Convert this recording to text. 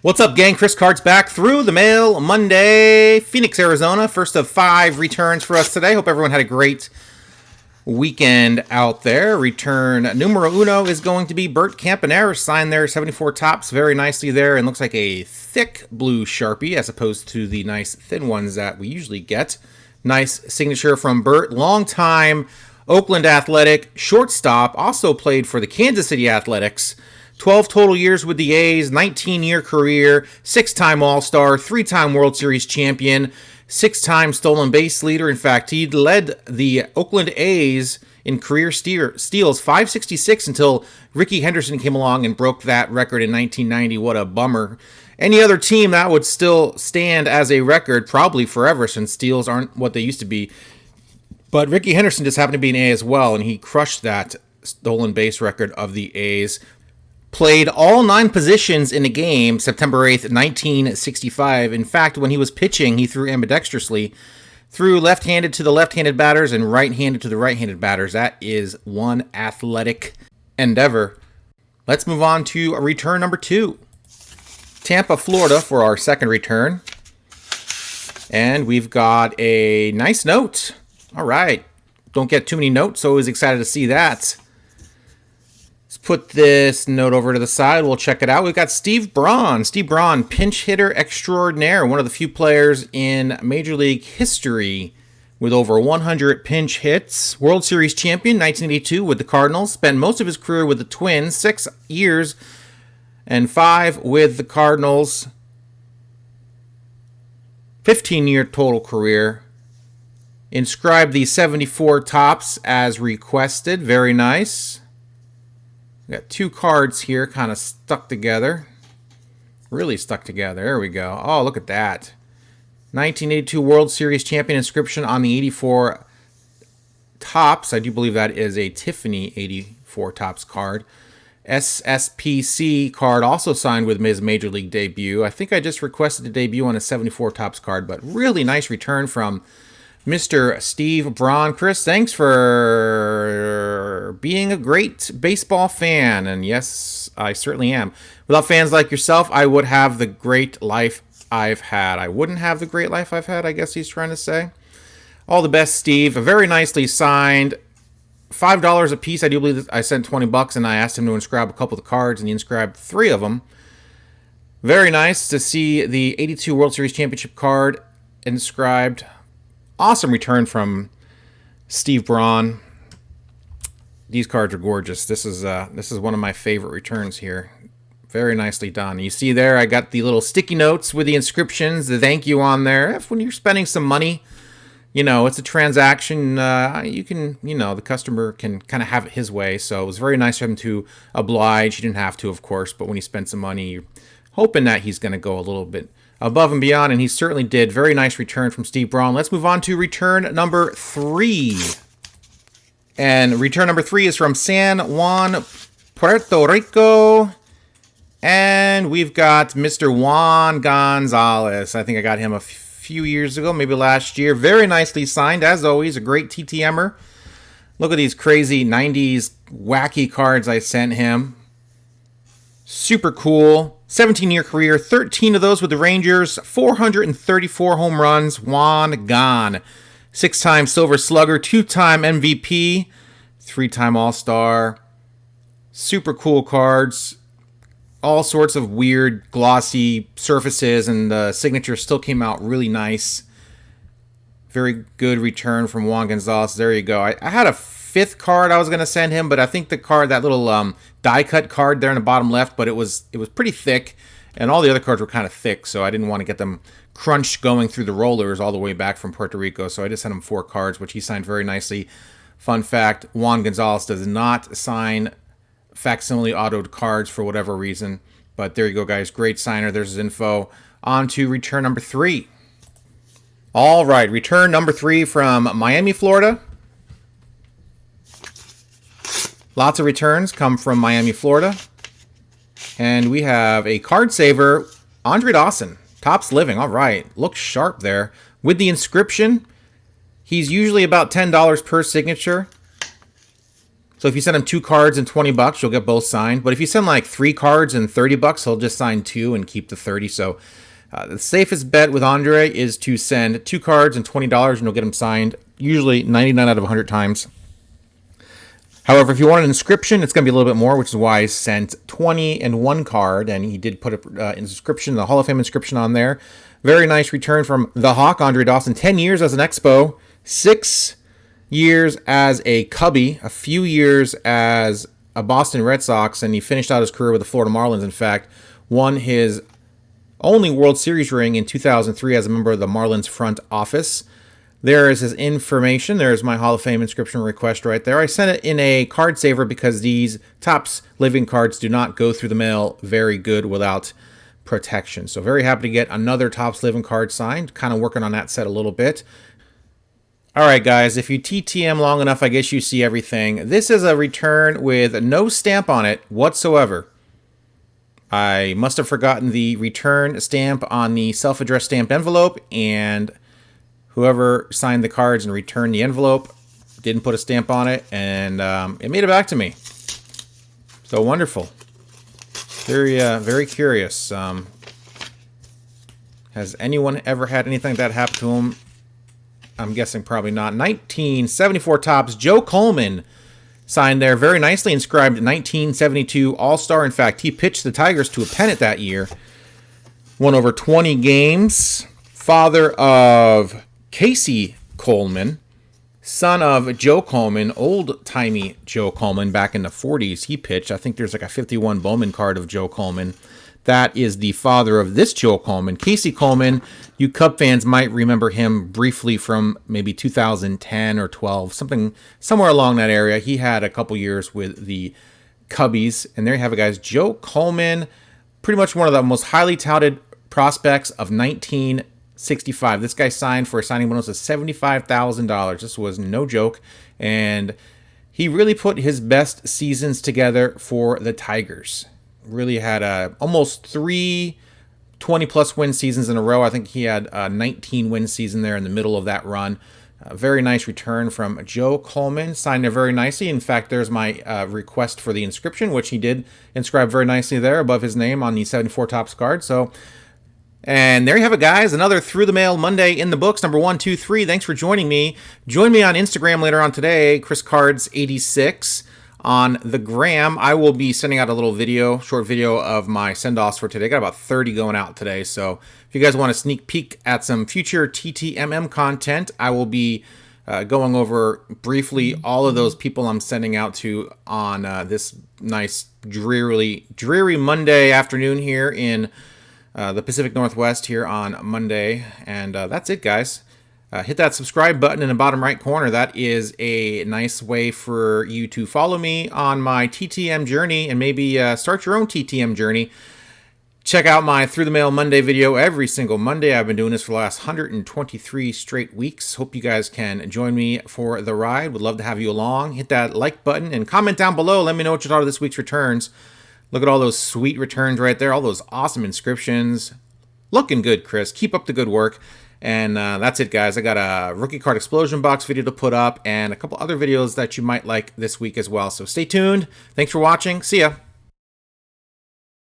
What's up, gang? Chris Cards back through the mail Monday. Phoenix, Arizona. First of 5 returns for us today. Hope everyone had a great weekend out there. Return numero uno is going to be Bert Campaneris. Signed there, 74 tops. Very nicely there. And looks like a thick blue Sharpie as opposed to the nice thin ones that we usually get. Nice signature from Bert. Long-time Oakland Athletic shortstop. Also played for the Kansas City Athletics. 12 total years with the A's, 19-year career, 6-time All-Star, 3-time World Series champion, 6-time stolen base leader. In fact, he led the Oakland A's in career steals, 566, until Rickey Henderson came along and broke that record in 1990. What a bummer. Any other team, that would still stand as a record, probably forever, since steals aren't what they used to be. But Rickey Henderson just happened to be an A as well, and he crushed that stolen base record of the A's. Played all 9 positions in a game September 8th, 1965. In fact, when he was pitching, he threw ambidextrously. Threw left-handed to the left-handed batters and right-handed to the right-handed batters. That is one athletic endeavor. Let's move on to return number 2. Tampa, Florida for our second return. And we've got a nice note. All right. Don't get too many notes, so always excited to see that. Let's put this note over to the side. We'll check it out. We've got Steve Braun. Steve Braun, pinch hitter extraordinaire. One of the few players in Major League history with over 100 pinch hits. World Series champion, 1982 with the Cardinals. Spent most of his career with the Twins, 6 years and 5 with the Cardinals. 15-year total career. Inscribed the 74 tops as requested. Very nice. We got 2 cards here kind of stuck together. Really stuck together. There we go. Oh, look at that. 1982 World Series champion inscription on the 84 tops. I do believe that is a Tiffany 84 tops card. SSPC card also signed with his Major League debut. I think I just requested a debut on a 74 tops card, but really nice return from Mr. Steve Braun. Chris, thanks for being a great baseball fan. And yes, I certainly am. Without fans like yourself, I would have the great life I've had. I wouldn't have the great life I've had, I guess he's trying to say. All the best, Steve. Very nicely signed. $5 a piece. I do believe I sent $20 and I asked him to inscribe a couple of the cards and he inscribed 3 of them. Very nice to see the 82 World Series Championship card inscribed. Awesome return from Steve Braun. These cards are gorgeous. This is one of my favorite returns here. Very nicely done. You see there, I got the little sticky notes with the inscriptions, the thank you on there. If when you're spending some money, it's a transaction. You can, the customer can kind of have it his way. So it was very nice of him to oblige. He didn't have to, of course, but when he spent some money, you're hoping that he's going to go a little bit above and beyond, and he certainly did. Very nice return from Steve Braun. Let's move on to return number 3. And return number 3 is from San Juan, Puerto Rico. And we've got Mr. Juan Gonzalez. I think I got him a few years ago, maybe last year. Very nicely signed, as always. A great TTMer. Look at these crazy 90s wacky cards I sent him. Super cool. 17-year career, 13 of those with the Rangers, 434 home runs. Juan Gon. 6-time Silver Slugger, 2-time MVP, 3-time All-Star. Super cool cards. All sorts of weird, glossy surfaces, and the signature still came out really nice. Very good return from Juan Gonzalez. There you go. I had a 5th card I was going to send him, but I think the card, that little die cut card there in the bottom left, but it was pretty thick, and all the other cards were kind of thick, so I didn't want to get them crunched going through the rollers all the way back from Puerto Rico, so I just sent him 4 cards, which he signed very nicely. Fun fact, Juan Gonzalez does not sign facsimile autoed cards for whatever reason, but there you go, guys. Great signer. There's his info. On to return number 3. All right, return number 3 from Miami, Florida. Lots of returns come from Miami, Florida. And we have a card saver, Andre Dawson. Tops living. All right. Looks sharp there. With the inscription, he's usually about $10 per signature. So if you send him 2 cards and $20, you'll get both signed. But if you send like 3 cards and $30, he'll just sign 2 and keep the 30. So the safest bet with Andre is to send 2 cards and $20 and you'll get them signed, usually 99 out of 100 times. However, if you want an inscription, it's going to be a little bit more, which is why I sent 20 and 1 card, and he did put an inscription, the Hall of Fame inscription on there. Very nice return from the Hawk, Andre Dawson. 10 years as an Expo, 6 years as a Cubby, a few years as a Boston Red Sox, and he finished out his career with the Florida Marlins. In fact, won his only World Series ring in 2003 as a member of the Marlins front office. There is his information. There's my Hall of Fame inscription request right there. I sent it in a card saver because these Topps living cards do not go through the mail very good without protection. So very happy to get another Topps living card signed. Kind of working on that set a little bit. All right, guys, if you TTM long enough, I guess you see everything. This is a return with no stamp on it whatsoever. I must have forgotten the return stamp on the self-addressed stamped envelope, and whoever signed the cards and returned the envelope didn't put a stamp on it, and it made it back to me. So wonderful. Very curious. Has anyone ever had anything like that happen to him? I'm guessing probably not. 1974 Topps, Joe Coleman signed there. Very nicely inscribed 1972 All-Star. In fact, he pitched the Tigers to a pennant that year. Won over 20 games. Father of Casey Coleman, son of Joe Coleman, old-timey Joe Coleman back in the 40s. He pitched. I think there's like a 51 Bowman card of Joe Coleman. That is the father of this Joe Coleman. Casey Coleman, you Cub fans might remember him briefly from maybe 2010 or 12, somewhere along that area. He had a couple years with the Cubbies. And there you have it, guys. Joe Coleman, pretty much one of the most highly touted prospects of 1965. This guy signed for a signing bonus of $75,000. This was no joke. And he really put his best seasons together for the Tigers. Really had almost 3 20-plus win seasons in a row. I think he had a 19-win season there in the middle of that run. A very nice return from Joe Coleman. Signed there very nicely. In fact, there's my request for the inscription, which he did inscribe very nicely there above his name on the 74 Topps card. So, and there you have it, guys. Another Through the Mail Monday in the books. Number 1, 2, 3. Thanks for joining me. Join me on Instagram later on today, ChrisCards86. On the gram, I will be sending out a little short video of my send-offs for today. Got about 30 going out today. So if you guys want a sneak peek at some future TTMM content, I will be going over briefly all of those people I'm sending out to on this nice dreary Monday afternoon here in the Pacific Northwest here on Monday. And that's it, guys. Hit that subscribe button in the bottom right corner. That is a nice way for you to follow me on my TTM journey and maybe start your own TTM journey. Check out my Through the Mail Monday video every single Monday. I've been doing this for the last 123 straight weeks. Hope you guys can join me for the ride. Would love to have you along. Hit that like button and comment down below. Let me know what you thought of this week's returns. Look at all those sweet returns right there. All those awesome inscriptions. Looking good, Chris. Keep up the good work. And that's it, guys. I got a rookie card explosion box video to put up and a couple other videos that you might like this week as well. So stay tuned. Thanks for watching. See ya.